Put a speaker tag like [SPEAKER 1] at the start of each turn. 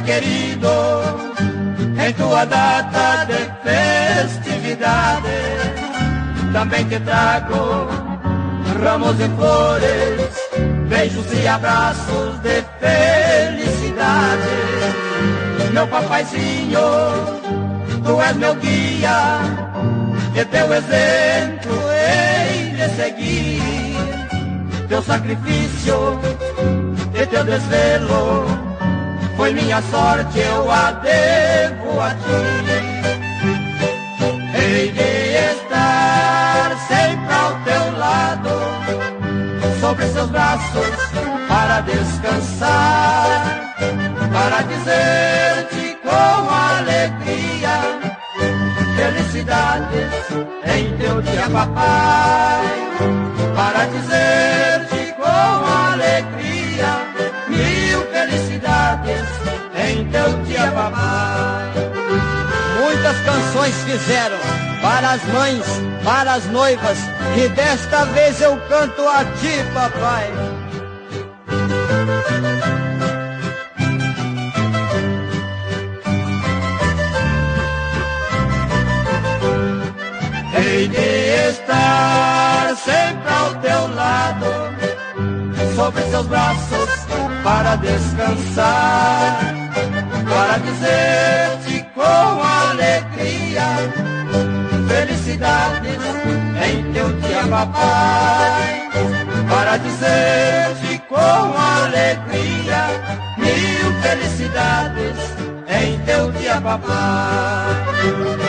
[SPEAKER 1] querido, em tua data de festividade, também te trago ramos e flores, beijos e abraços de felicidade. Meu papaizinho, tu és meu guia, e teu exemplo hei de seguir. Teu sacrifício e teu desvelo foi minha sorte, eu a devo a ti. Hei de estar sempre ao teu lado, sobre seus braços para descansar, para dizer-te com alegria felicidades em teu dia, papai, para dizer-te com alegria mil felicidades em teu dia, papai.
[SPEAKER 2] Muitas canções fizeram para as mães, para as noivas, e desta vez eu canto a ti, papai.
[SPEAKER 1] Hei de estar sempre ao teu lado, sobre seus braços para descansar, para dizer-te com alegria felicidades em teu dia, papai, para dizer-te com alegria mil felicidades em teu dia, papai.